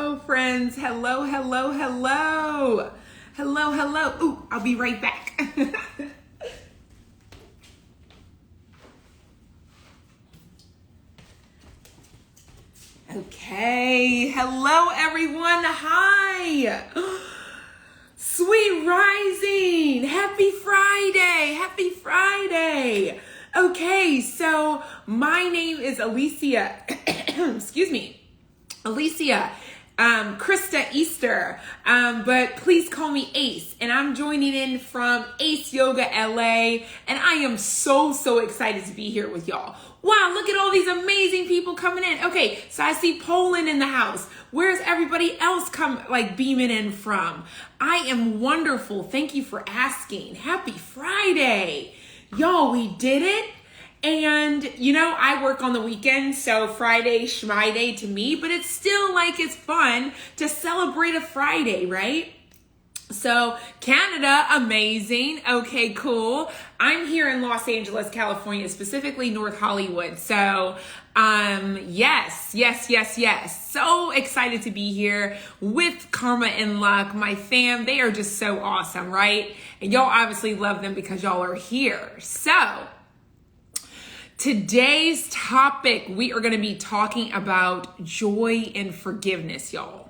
Hello, friends. Hello, hello, hello. Hello, hello. Ooh, I'll be right back. Okay. Hello, everyone. Hi. Sweet rising. Happy Friday. Happy Friday. Okay, so my name is Alicia. Excuse me. Alicia, Krista Easter, but please call me Ace, and I'm joining in from Ace Yoga LA, and I am so excited to be here with y'all. Wow, look at all these amazing people coming in. Okay, so I see Poland in the house. Where's everybody else beaming in from? I am wonderful. Thank you for asking. Happy Friday. Y'all, we did it. And, I work on the weekend, so Friday, Schmiday to me, but it's still it's fun to celebrate a Friday, right? So Canada, amazing. Okay, cool. I'm here in Los Angeles, California, specifically North Hollywood. So, yes. So excited to be here with Karma and Luck, my fam. They are just so awesome, right? And y'all obviously love them because y'all are here. So, today's topic, we are going to be talking about joy and forgiveness, y'all.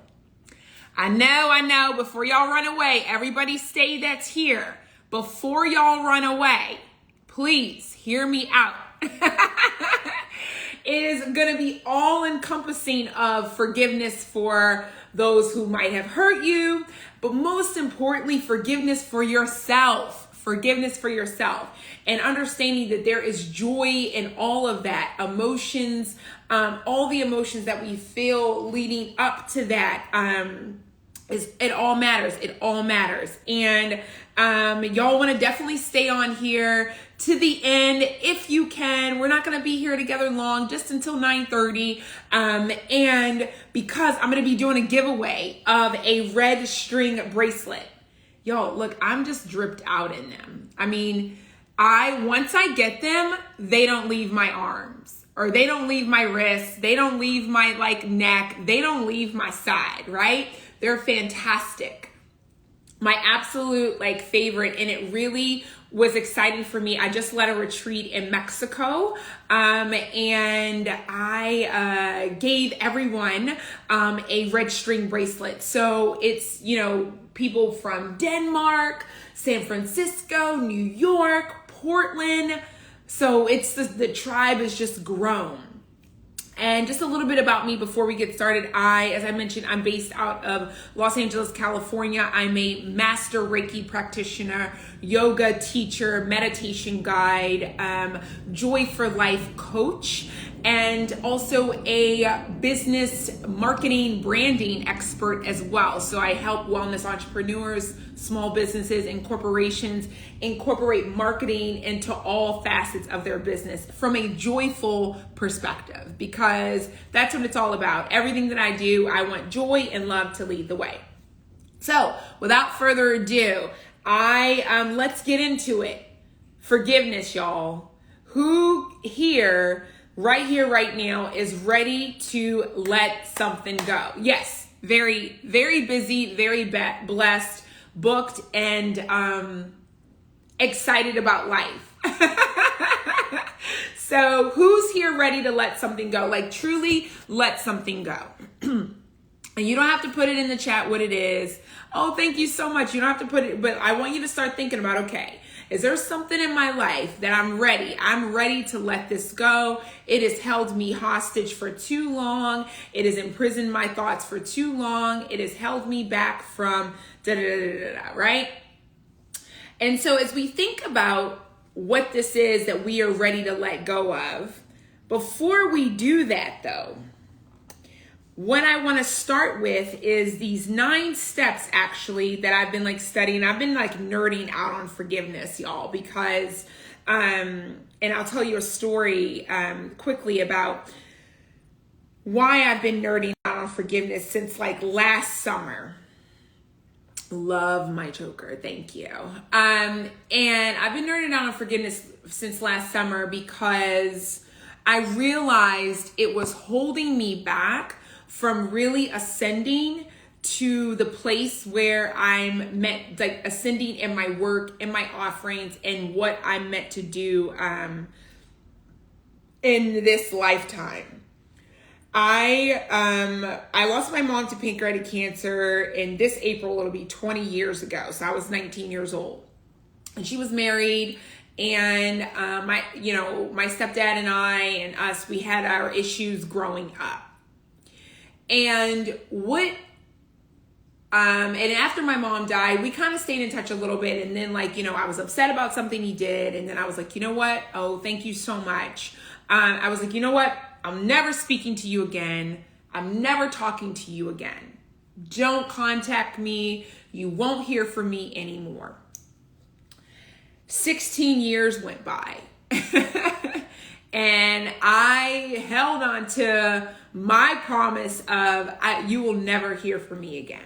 I know, before y'all run away, everybody stay that's here. Before y'all run away, please hear me out. It is going to be all encompassing of forgiveness for those who might have hurt you, but most importantly, forgiveness for yourself. Forgiveness for yourself and understanding that there is joy in all of that emotions, all the emotions that we feel leading up to that. It all matters. It all matters. And y'all want to definitely stay on here to the end if you can. We're not going to be here together long, just until 9:30. And because I'm going to be doing a giveaway of a red string bracelet. Y'all, look, I'm just dripped out in them. I mean, once I get them, they don't leave my arms or they don't leave my wrists. They don't leave my neck. They don't leave my side, right? They're fantastic. My absolute favorite, and it really was exciting for me. I just led a retreat in Mexico, and I gave everyone a red string bracelet. So it's, people from Denmark, San Francisco, New York, Portland. So it's the tribe has just grown. And just a little bit about me before we get started. As I mentioned, I'm based out of Los Angeles, California. I'm a master Reiki practitioner, yoga teacher, meditation guide, joy for life coach, and also a business marketing branding expert as well. So I help wellness entrepreneurs, small businesses, and corporations incorporate marketing into all facets of their business from a joyful perspective, because that's what it's all about. Everything that I do, I want joy and love to lead the way. So without further ado, let's get into it. Forgiveness, y'all. Who here, right now, is ready to let something go? Yes, very, very busy, very blessed, booked, and excited about life. So who's here ready to let something go? Truly let something go. And you don't have to put it in the chat what it is. Oh, thank you so much. You don't have to put it, but I want you to start thinking about, okay, is there something in my life that I'm ready to let this go? It has held me hostage for too long. It has imprisoned my thoughts for too long. It has held me back from right? And so as we think about what this is that we are ready to let go of, before we do that though, what I want to start with is these 9 steps actually that I've been studying. I've been nerding out on forgiveness, y'all, because, and I'll tell you a story quickly about why I've been nerding out on forgiveness since last summer. Love my joker. Thank you. And I've been nerding out on forgiveness since last summer because I realized it was holding me back from really ascending to the place where I'm meant, like ascending in my work, in my offerings, and what I'm meant to do in this lifetime. I lost my mom to pancreatic cancer, and this April it'll be 20 years ago. So I was 19 years old, and she was married. And my stepdad and I and us, we had our issues growing up. And and after my mom died, we kind of stayed in touch a little bit. And then I was upset about something he did. And then I was like, you know what? Oh, thank you so much. I was like, you know what? I'm never speaking to you again. I'm never talking to you again. Don't contact me. You won't hear from me anymore. 16 years went by. And I held on to my promise of you will never hear from me again.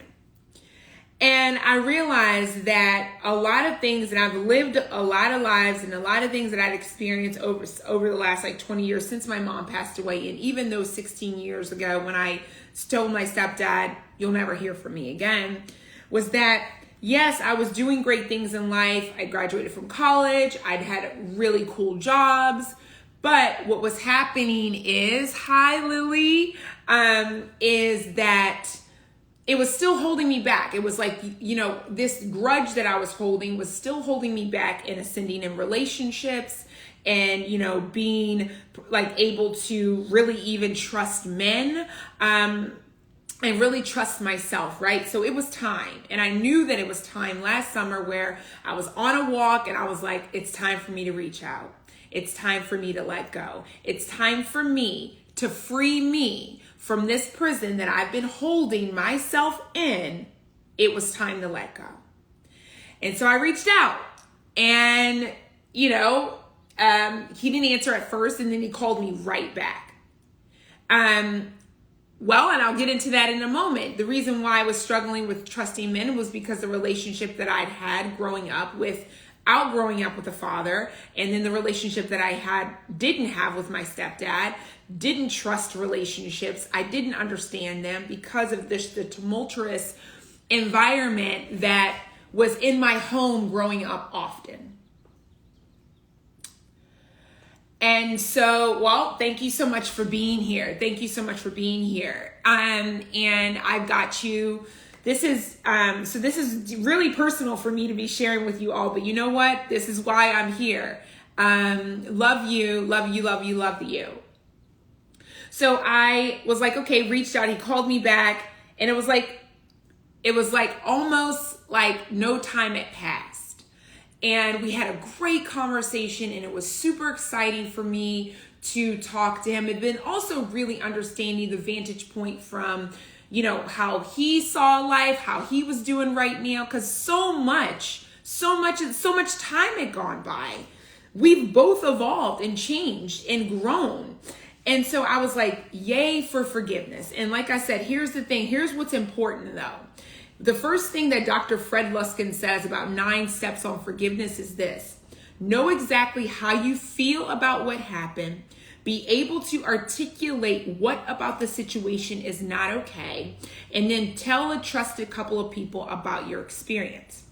And I realized that a lot of things, and I've lived a lot of lives and a lot of things that I'd experienced over the last 20 years since my mom passed away. And even those 16 years ago when I told my stepdad, you'll never hear from me again, was that yes, I was doing great things in life. I graduated from college. I'd had really cool jobs. But what was happening is, hi Lily, is that it was still holding me back. It was like, this grudge that I was holding was still holding me back in ascending in relationships and, being able to really even trust men, and really trust myself, right? So it was time. And I knew that it was time last summer where I was on a walk and I was like, it's time for me to reach out. It's time for me to let go. It's time for me to free me from this prison that I've been holding myself in. It was time to let go. And so I reached out and, he didn't answer at first and then he called me right back. Well, and I'll get into that in a moment. The reason why I was struggling with trusting men was because the relationship that I'd had outgrowing up with a father, and then the relationship that I didn't have with my stepdad, didn't trust relationships. I didn't understand them because of the tumultuous environment that was in my home growing up often. And so, well, thank you so much for being here. Thank you so much for being here. And I've got you. This is really personal for me to be sharing with you all, but you know what? This is why I'm here. Love you, love you, love you, love you. So I was like, okay, reached out. He called me back, and it was like almost like no time had passed. And we had a great conversation, and it was super exciting for me to talk to him. It'd been also really understanding the vantage point from, how he saw life, how he was doing right now, because so much time had gone by. We've both evolved and changed and grown. And so I was like, yay for forgiveness. And like I said, here's the thing. Here's what's important though. The first thing that Dr. Fred Luskin says about 9 steps on forgiveness is this: know exactly how you feel about what happened, be able to articulate what about the situation is not okay, and then tell a trusted couple of people about your experience.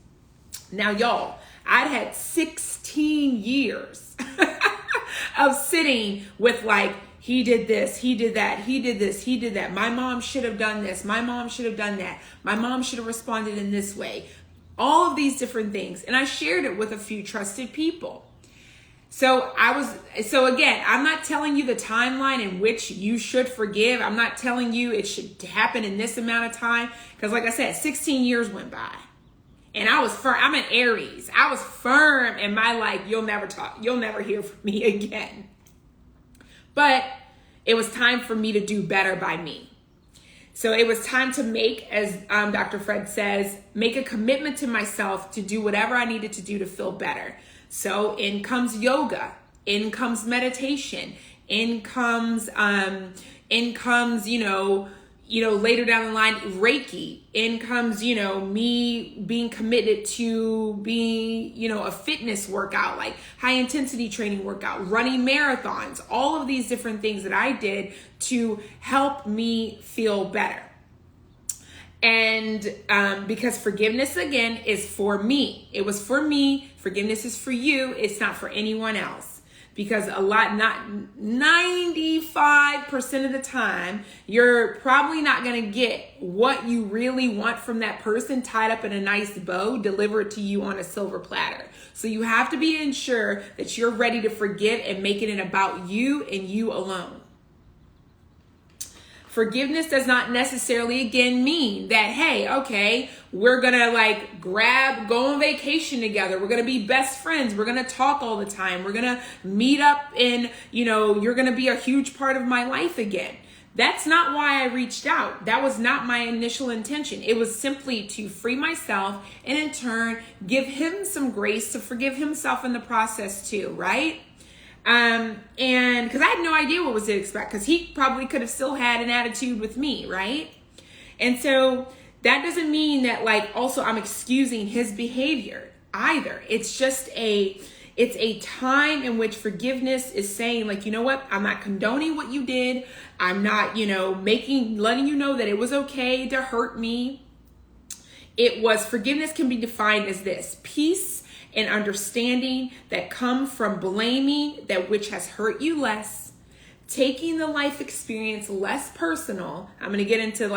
Now, y'all, I'd had 16 years of sitting with he did this, he did that, he did this, he did that. My mom should have done this. My mom should have done that. My mom should have responded in this way. All of these different things. And I shared it with a few trusted people. So again, I'm not telling you the timeline in which you should forgive. I'm not telling you it should happen in this amount of time. Because like I said, 16 years went by. And I was firm. I'm an Aries. I was firm in my you'll never hear from me again. But it was time for me to do better by me. So it was time to make, as Dr. Fred says, make a commitment to myself to do whatever I needed to do to feel better. So in comes yoga, in comes meditation, in comes later down the line, reiki. In comes, me being committed to being, a fitness workout, like high intensity training workout, running marathons, all of these different things that I did to help me feel better. And because forgiveness, again, is for me. It was for me. Forgiveness is for you. It's not for anyone else. Because not 95% of the time, you're probably not going to get what you really want from that person tied up in a nice bow, delivered to you on a silver platter. So you have to be ensure that you're ready to forgive and making it about you and you alone. Forgiveness does not necessarily, again, mean that, hey, okay, we're going to go on vacation together. We're going to be best friends. We're going to talk all the time. We're going to meet up and, you're going to be a huge part of my life again. That's not why I reached out. That was not my initial intention. It was simply to free myself and in turn, give him some grace to forgive himself in the process too, right? And because I had no idea what was to expect, because he probably could have still had an attitude with me, right? And so that doesn't mean that also I'm excusing his behavior either. It's just it's a time in which forgiveness is saying you know what? I'm not condoning what you did. I'm not, letting you know that it was okay to hurt me. Forgiveness can be defined as this: peace and understanding that come from blaming that which has hurt you less, taking the life experience less personal. I'm going to get into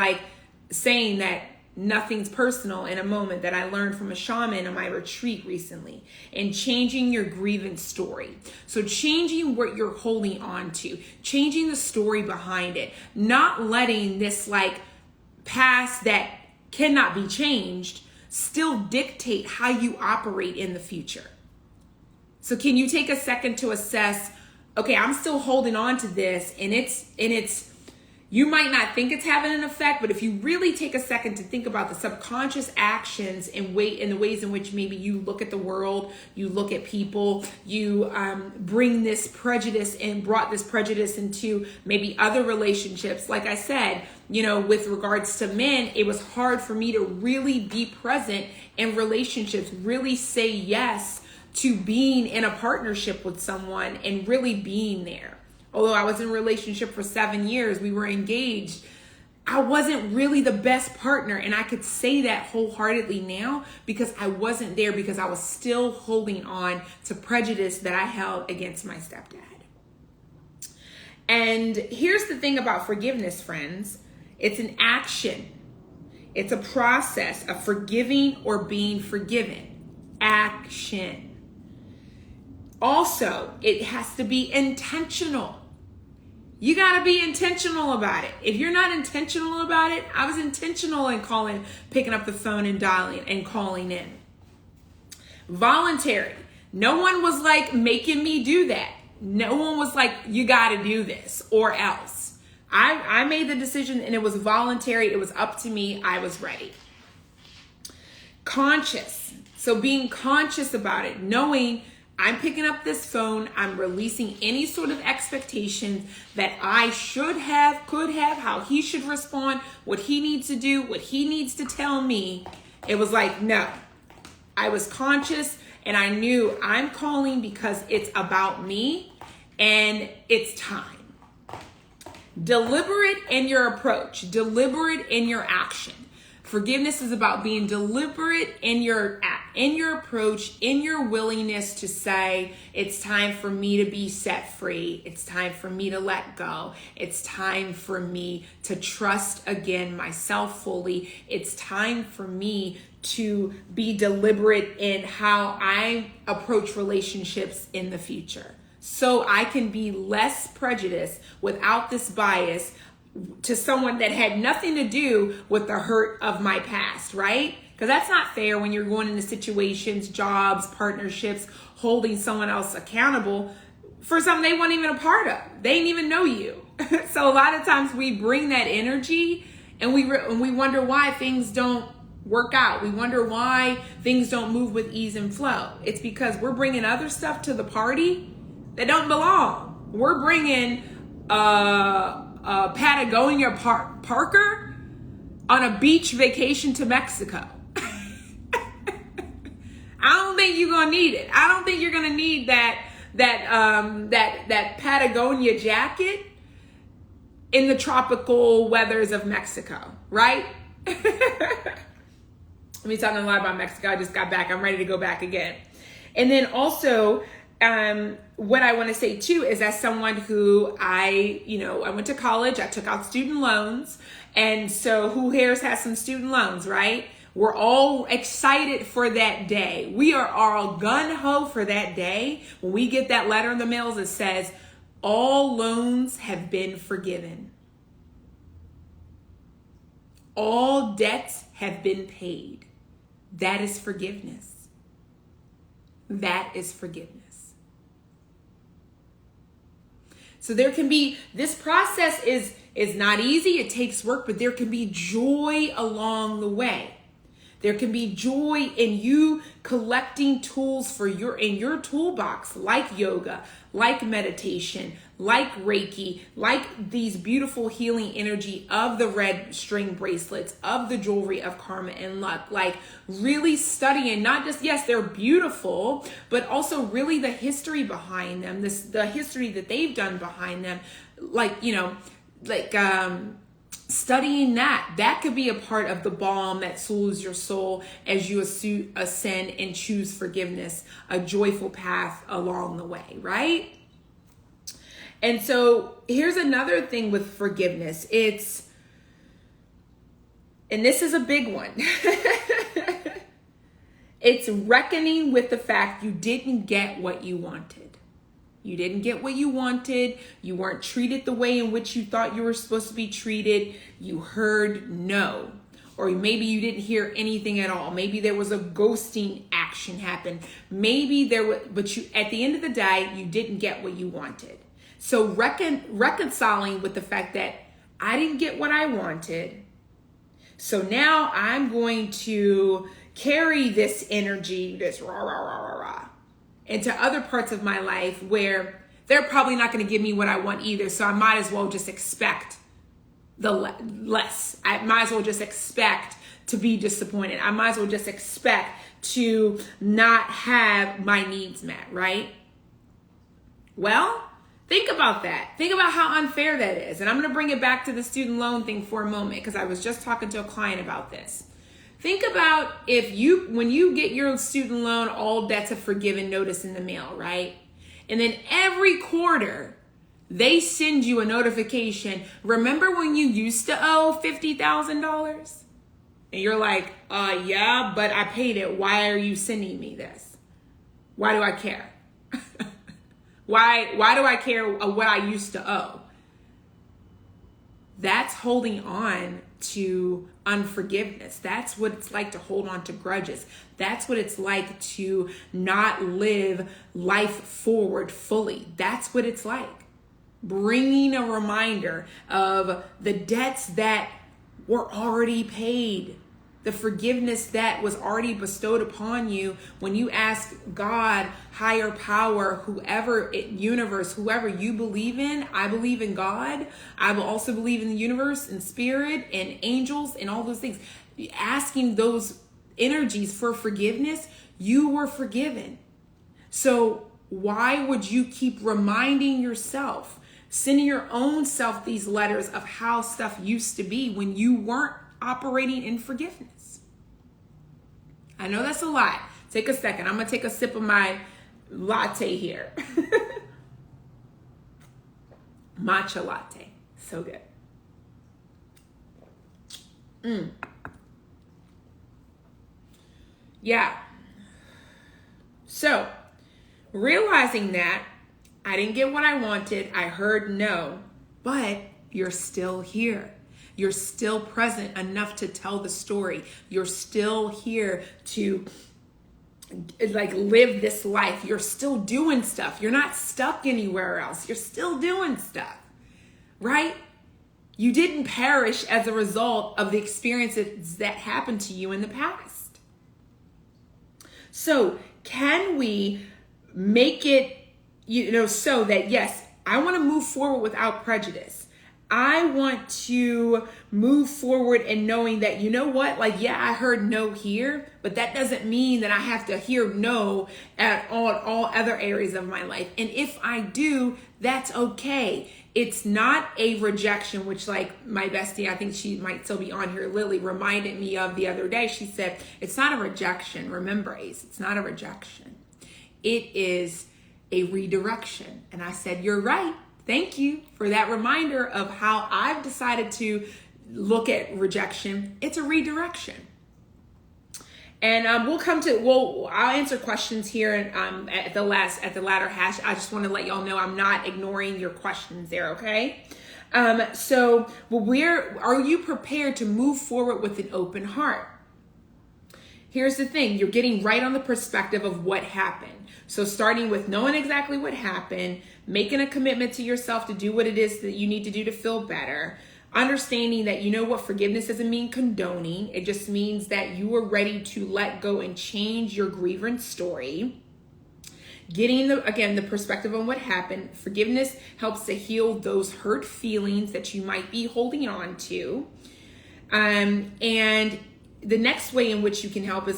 saying that nothing's personal in a moment, that I learned from a shaman on my retreat recently, and changing your grievance story. So changing what you're holding on to, changing the story behind it, not letting this past that cannot be changed still dictate how you operate in the future. So can you take a second to assess, okay, I'm still holding on to this, and it's you might not think it's having an effect, but if you really take a second to think about the subconscious actions and the ways in which maybe you look at the world, you look at people, you bring this prejudice and brought this prejudice into maybe other relationships. Like I said, with regards to men, it was hard for me to really be present in relationships, really say yes to being in a partnership with someone and really being there. Although I was in a relationship for 7 years, we were engaged, I wasn't really the best partner. And I could say that wholeheartedly now because I wasn't there, because I was still holding on to prejudice that I held against my stepdad. And here's the thing about forgiveness, friends. It's an action. It's a process of forgiving or being forgiven. Action. Also, it has to be intentional. You got to be intentional about it. If you're not intentional about it, I was intentional in picking up the phone and dialing and calling in. Voluntary. No one was making me do that. No one was you got to do this or else. I made the decision and it was voluntary. It was up to me. I was ready. Conscious. So being conscious about it, knowing I'm picking up this phone, I'm releasing any sort of expectations that I should have, could have, how he should respond, what he needs to do, what he needs to tell me. It was no. I was conscious and I knew I'm calling because it's about me and it's time. Deliberate in your approach, deliberate in your action. Forgiveness is about being deliberate in your approach, in your willingness to say, it's time for me to be set free. It's time for me to let go. It's time for me to trust again myself fully. It's time for me to be deliberate in how I approach relationships in the future, so I can be less prejudiced without this bias to someone that had nothing to do with the hurt of my past, right? Because that's not fair when you're going into situations, jobs, partnerships, holding someone else accountable for something they weren't even a part of. They didn't even know you. So a lot of times we bring that energy and we wonder why things don't work out. We wonder why things don't move with ease and flow. It's because we're bringing other stuff to the party that don't belong. We're bringing a Patagonia Parker on a beach vacation to Mexico. I don't think you're gonna need it. I don't think you're gonna need that Patagonia jacket in the tropical weathers of Mexico, right? Let me talk a lot about Mexico. I just got back. I'm ready to go back again. And then also, what I want to say too is, as someone who I went to college, I took out student loans. And so who here has some student loans, right? We're all excited for that day. We are all gung-ho for that day when we get that letter in the mail that says, all loans have been forgiven. All debts have been paid. That is forgiveness. That is forgiveness. So there can be, this process is not easy. It takes work, but there can be joy along the way. There can be joy in you collecting tools in your toolbox, like yoga, like meditation, like Reiki, like these beautiful healing energy of the red string bracelets, of the jewelry of karma and luck, like really studying, not just, yes, they're beautiful, but also really the history behind them, the history that they've done behind them, studying that could be a part of the balm that soothes your soul as you ascend and choose forgiveness, a joyful path along the way, right? And so here's another thing with forgiveness. And this is a big one. It's reckoning with the fact you didn't get what you wanted. You didn't get what you wanted. You weren't treated the way in which you thought you were supposed to be treated. You heard no. Or maybe you didn't hear anything at all. Maybe there was a ghosting action happen. Maybe there was, but you, at the end of the day, you didn't get what you wanted. So reconciling with the fact that I didn't get what I wanted. So now I'm going to carry this energy, this rah, rah, rah, rah, rah, into other parts of my life where they're probably not going to give me what I want either. So I might as well just expect the less. I might as well just expect to be disappointed. I might as well just expect to not have my needs met, right? Well, think about that. Think about how unfair that is. And I'm going to bring it back to the student loan thing for a moment, because I was just talking to a client about this. Think about when you get your student loan, all debts are forgiven notice in the mail, right? And then every quarter, they send you a notification. Remember when you used to owe $50,000? And you're like, yeah, but I paid it. Why are you sending me this? Why do I care? Why do I care what I used to owe? That's holding on to unforgiveness. That's what it's like to hold on to grudges. That's what it's like to not live life forward fully. That's what it's like. Bringing a reminder of the debts that were already paid, the forgiveness that was already bestowed upon you when you ask God, higher power, whoever, universe, whoever you believe in. I believe in God. I will also believe in the universe and spirit and angels and all those things. Asking those energies for forgiveness, you were forgiven. So why would you keep reminding yourself, sending your own self these letters of how stuff used to be when you weren't operating in forgiveness? I know that's a lot. Take a second. I'm going to take a sip of my latte here. Matcha latte. So good. Yeah. So, realizing that I didn't get what I wanted, I heard no, but you're still here. You're still present enough to tell the story. You're still here to live this life. You're still doing stuff. You're not stuck anywhere else. You're still doing stuff, right? You didn't perish as a result of the experiences that happened to you in the past. So can we make it, so that, yes, I want to move forward without prejudice. I want to move forward and knowing that, you know what, like, yeah, I heard no here, but that doesn't mean that I have to hear no at all other areas of my life. And if I do, that's okay. It's not a rejection, which, like, my bestie, I think she might still be on here, Lily, reminded me of the other day. She said, it's not a rejection. Remember, Ace, it's not a rejection. It is a redirection. And I said, you're right. Thank you for that reminder of how I've decided to look at rejection. It's a redirection. And I'll answer questions here and at the latter hash. I just want to let y'all know I'm not ignoring your questions there, okay? Are you prepared to move forward with an open heart? Here's the thing, you're getting right on the perspective of what happened. So starting with knowing exactly what happened, making a commitment to yourself to do what it is that you need to do to feel better, understanding that, you know what, forgiveness doesn't mean condoning. It just means that you are ready to let go and change your grievance story. Getting the perspective on what happened. Forgiveness helps to heal those hurt feelings that you might be holding on to. And the next way in which you can help is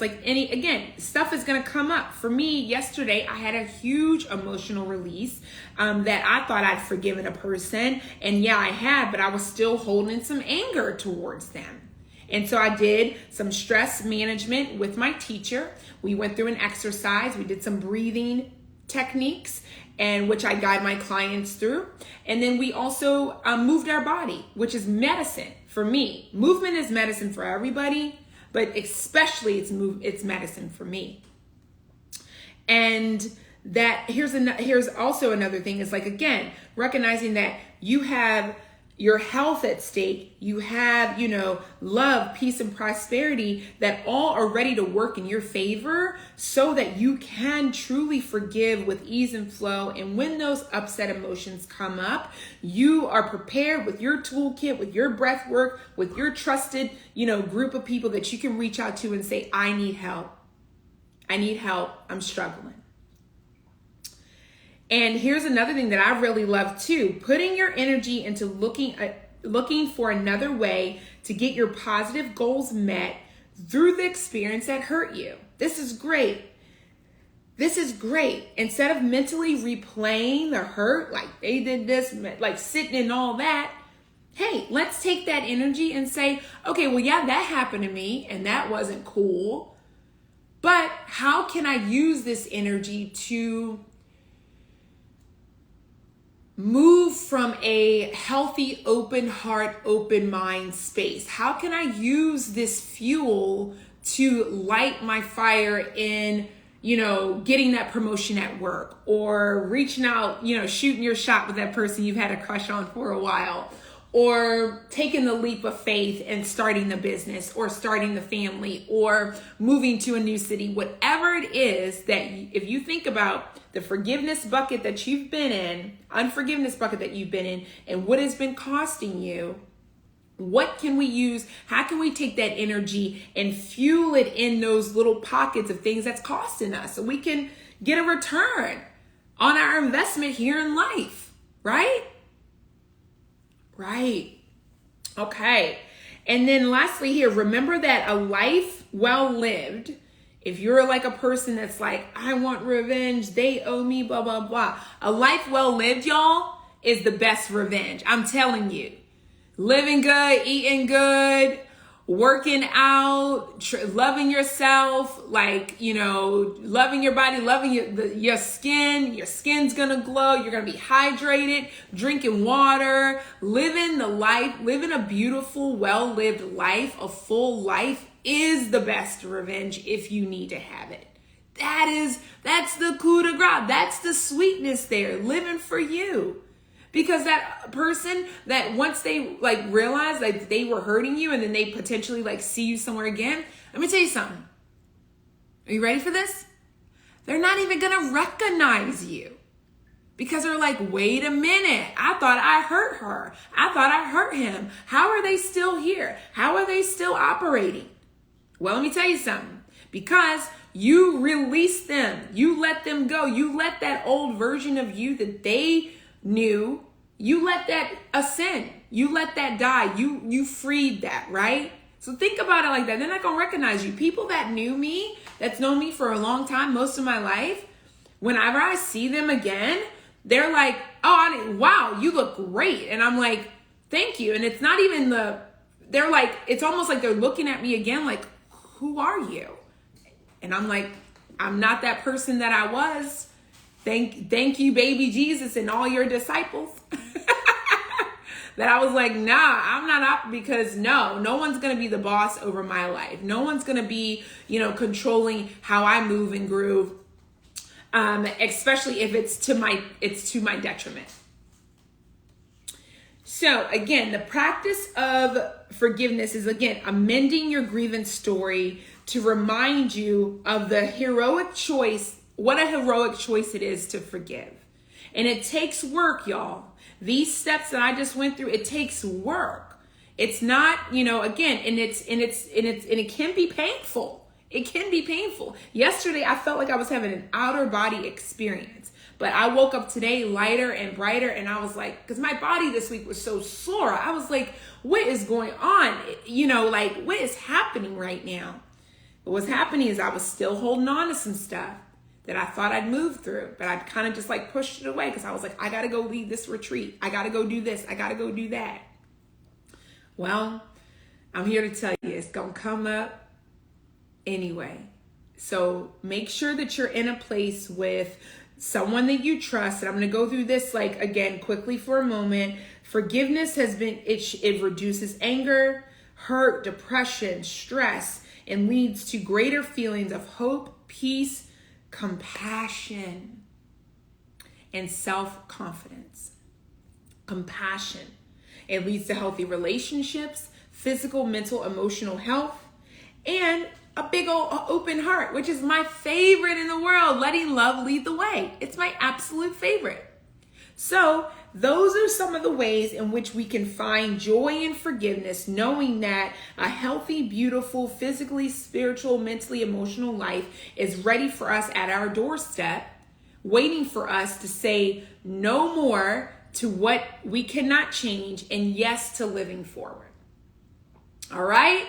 stuff is going to come up. For me, yesterday, I had a huge emotional release that I thought I'd forgiven a person. And yeah, I had, but I was still holding some anger towards them. And so I did some stress management with my teacher. We went through an exercise. We did some breathing techniques, and which I guide my clients through. And then we also moved our body, which is medicine for me. Movement is medicine for everybody, but especially it's medicine for me. And that here's also another thing is, like, again, recognizing that you have your health at stake, you have, love, peace, and prosperity that all are ready to work in your favor so that you can truly forgive with ease and flow. And when those upset emotions come up, you are prepared with your toolkit, with your breath work, with your trusted, group of people that you can reach out to and say, I need help. I need help. I'm struggling. And here's another thing that I really love too, putting your energy into looking for another way to get your positive goals met through the experience that hurt you. This is great. This is great. Instead of mentally replaying the hurt, like they did this, like sitting in all that, hey, let's take that energy and say, okay, well, yeah, that happened to me and that wasn't cool. But how can I use this energy to move from a healthy, open heart, open mind space? How can I use this fuel to light my fire in, getting that promotion at work, or reaching out, shooting your shot with that person you've had a crush on for a while, or taking the leap of faith and starting the business, or starting the family, or moving to a new city, whatever it is that if you think about the forgiveness bucket that you've been in, unforgiveness bucket that you've been in, and what has been costing you, what can we use? How can we take that energy and fuel it in those little pockets of things that's costing us so we can get a return on our investment here in life, right? Right. Okay. And then lastly here, remember that a life well lived, if you're like a person that's like, I want revenge, they owe me, blah, blah, blah. A life well lived, y'all, is the best revenge. I'm telling you. Living good, eating good, working out, loving yourself, loving your body, loving your skin. Your skin's gonna glow. You're gonna be hydrated, drinking water, living a beautiful, well-lived life, a full life is the best revenge if you need to have it. That's the coup de grace. That's the sweetness there, living for you. Because that person that once they realize that they were hurting you and then they potentially see you somewhere again, let me tell you something. Are you ready for this? They're not even going to recognize you because they're like, wait a minute. I thought I hurt her. I thought I hurt him. How are they still here? How are they still operating? Well, let me tell you something. Because you released them. You let them go. You let that old version of you that they knew, you let that ascend. You let that die. You freed that, right? So think about it like that. They're not going to recognize you. People that knew me, that's known me for a long time, most of my life, whenever I see them again, they're like, oh, wow, you look great. And I'm like, thank you. And it's not even they're like, it's almost like they're looking at me again like, who are you? And I'm like, I'm not that person that I was. Thank you, baby Jesus, and all your disciples. That I was like, nah, I'm not up, because no one's going to be the boss over my life. No one's going to be, controlling how I move and groove. Especially if it's to my detriment. So again, the practice of forgiveness is, again, amending your grievance story to remind you of the heroic choice, what a heroic choice it is to forgive. And it takes work, y'all. These steps that I just went through, it takes work. It's not, again, and it can be painful. It can be painful. Yesterday, I felt like I was having an outer body experience, but I woke up today lighter and brighter, and I was like, because my body this week was so sore. I was like, what is going on? What is happening right now? But what's happening is I was still holding on to some stuff that I thought I'd move through, but I kind of just pushed it away because I was like, I got to go lead this retreat. I got to go do this. I got to go do that. Well, I'm here to tell you, it's going to come up anyway. So make sure that you're in a place with someone that you trust. And I'm going to go through this again quickly for a moment. Forgiveness it reduces anger, hurt, depression, stress, and leads to greater feelings of hope, peace, compassion, and self-confidence. Compassion. It leads to healthy relationships, physical, mental, emotional health, and a big old open heart, which is my favorite in the world. Letting love lead the way. It's my absolute favorite. So those are some of the ways in which we can find joy in forgiveness, knowing that a healthy, beautiful, physically, spiritual, mentally, emotional life is ready for us at our doorstep, waiting for us to say no more to what we cannot change and yes to living forward. All right?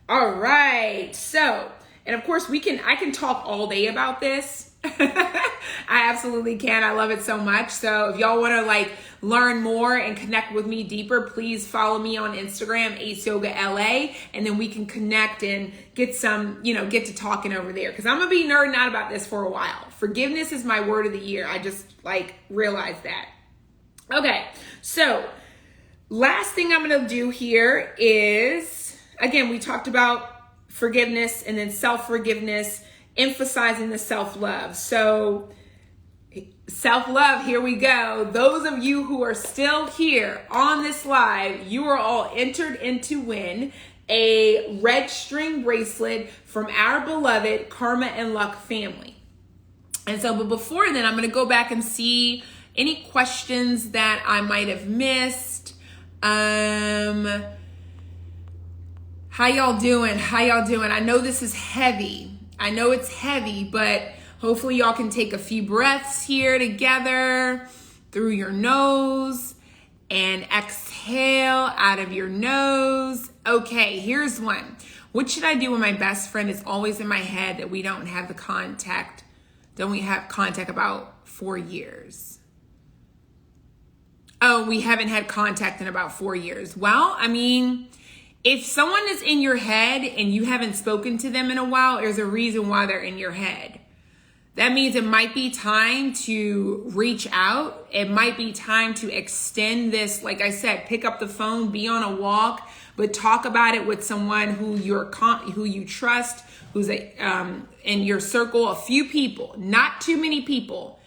All right. So, and of course I can talk all day about this. I absolutely can. I love it so much. So if y'all want to learn more and connect with me deeper, please follow me on Instagram, Ace Yoga LA, and then we can connect and get get to talking over there. Cause I'm going to be nerding out about this for a while. Forgiveness is my word of the year. I just realized that. Okay. So last thing I'm going to do here is, again, we talked about forgiveness and then self-forgiveness, emphasizing the self-love. So self-love, here we go. Those of you who are still here on this live, you are all entered in to win a red string bracelet from our beloved Karma and Luck family. And so, but before then, I'm going to go back and see any questions that I might have missed. How y'all doing? I know this is heavy. I know it's heavy, but hopefully y'all can take a few breaths here together through your nose and exhale out of your nose. Okay, here's one. What should I do when my best friend is always in my head that we don't have contact about 4 years? Oh, we haven't had contact in about 4 years. Well, if someone is in your head and you haven't spoken to them in a while, there's a reason why they're in your head. That means it might be time to reach out. It might be time to extend this. Like I said, pick up the phone, be on a walk, but talk about it with someone who you trust, who's in your circle, a few people, not too many people,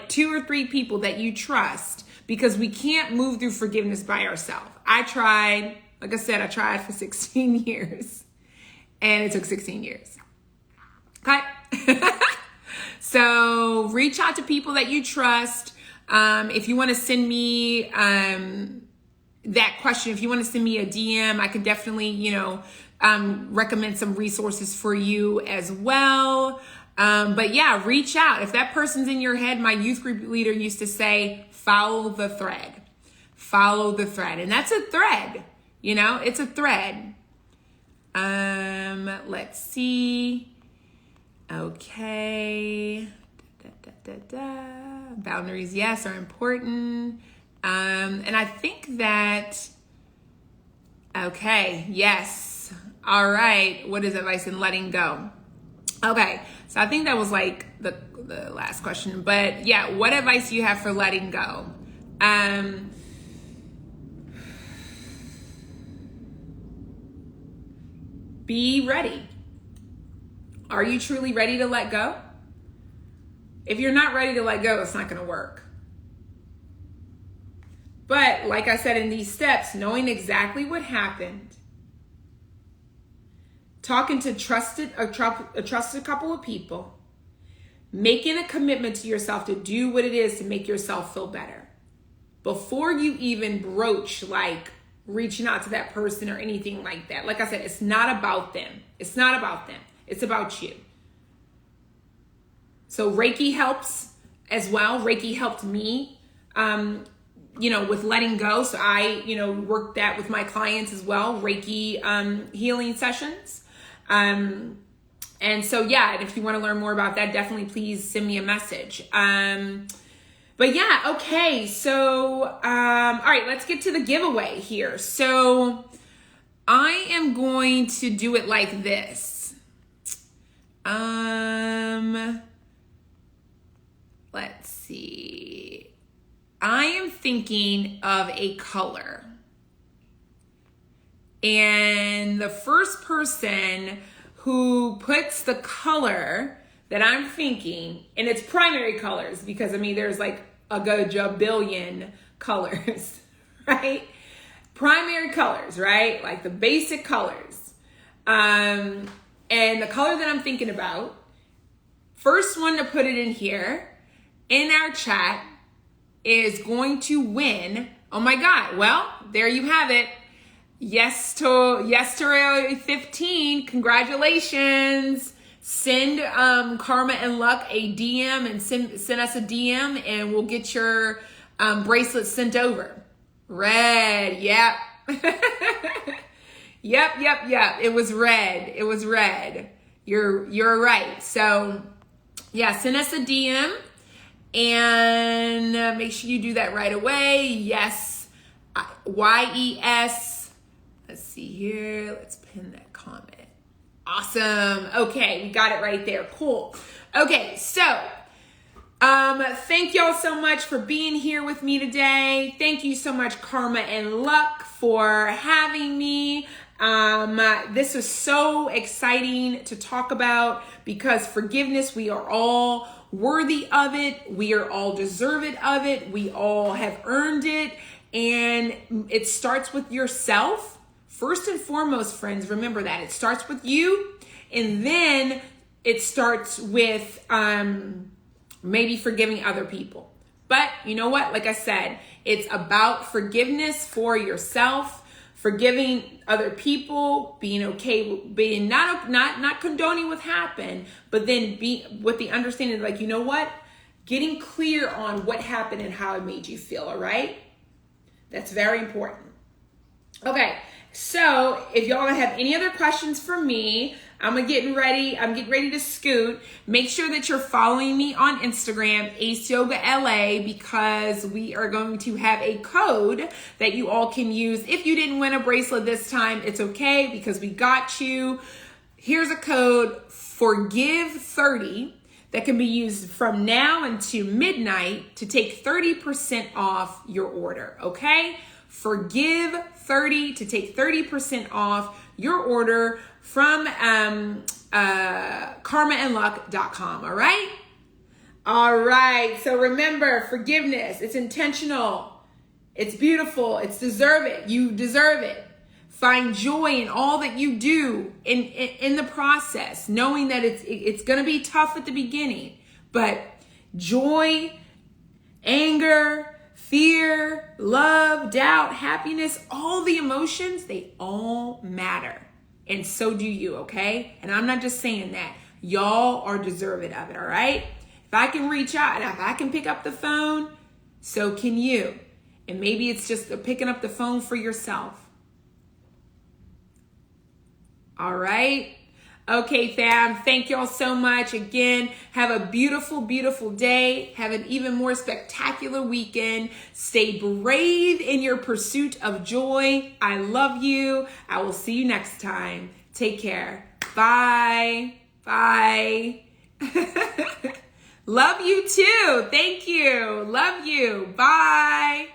2 or 3 people that you trust, because we can't move through forgiveness by ourselves. I tried for 16 years and it took 16 years. Okay. So reach out to people that you trust. If you want to send me, that question, if you want to send me a DM, I could definitely, recommend some resources for you as well. But yeah, reach out. If that person's in your head, my youth group leader used to say, follow the thread. Follow the thread. And that's a thread, you know, it's a thread. Let's see. Okay. Boundaries, yes, are important. And I think that, okay, yes. All right. What is advice in letting go? Okay. So I think that was like the last question, but yeah, what advice do you have for letting go? Be ready. Are you truly ready to let go? If you're not ready to let go, it's not going to work. But like I said, in these steps, knowing exactly what happened, talking to a trusted couple of people, making a commitment to yourself to do what it is to make yourself feel better. Before you even broach like reaching out to that person or anything like that. Like I said, it's not about them. It's not about them. It's about you. So Reiki helps as well. Reiki helped me, with letting go. So I, work that with my clients as well. Reiki healing sessions. And so, yeah, and if you want to learn more about that, definitely please send me a message. But yeah, okay. So, all right, let's get to the giveaway here. So I am going to do it like this. Let's see. I am thinking of a color. And the first person who puts the color that I'm thinking, and it's primary colors because, there's like a gajillion colors, right? Primary colors, right? Like the basic colors. And the color that I'm thinking about, first one to put it in here, in our chat, is going to win. Oh my God. Well, there you have it. Yes to 15. Congratulations. Send Karma and Luck a DM and send us a DM and we'll get your bracelet sent over. Red. Yep. Yep. It was red. You're right. So yeah, send us a DM and make sure you do that right away. Yes. YES. Let's see here. Let's pin that comment. Awesome. Okay, we got it right there. Cool. Okay, so thank y'all so much for being here with me today. Thank you so much, Karma and Luck, for having me. This was so exciting to talk about because forgiveness, we are all worthy of it. We are all deserving of it. We all have earned it. And it starts with yourself. First and foremost, friends, remember that. It starts with you. And then it starts with maybe forgiving other people. But you know what? Like I said, it's about forgiveness for yourself, forgiving other people, being okay, being not condoning what happened, but then be with the understanding like, you know what? Getting clear on what happened and how it made you feel, all right? That's very important. Okay, so if y'all have any other questions for me, I'm getting ready to scoot. Make sure that you're following me on Instagram, Ace Yoga LA, because we are going to have a code that you all can use. If you didn't win a bracelet this time, it's okay because we got you. Here's a code, FORGIVE30, that can be used from now until midnight to take 30% off your order, okay? FORGIVE30 to take 30% off your order from karmaandluck.com, all right? All right, so remember, forgiveness, it's intentional, it's beautiful, it's deserved, you deserve it. Find joy in all that you do in the process, knowing that it's going to be tough at the beginning, but joy, anger, fear, love, doubt, happiness, all the emotions, they all matter. And so do you, okay? And I'm not just saying that. Y'all are deserving of it, all right? If I can reach out and if I can pick up the phone, so can you. And maybe it's just picking up the phone for yourself. All right. Okay, fam. Thank y'all so much. Again, have a beautiful, beautiful day. Have an even more spectacular weekend. Stay brave in your pursuit of joy. I love you. I will see you next time. Take care. Bye. Bye. Love you too. Thank you. Love you. Bye.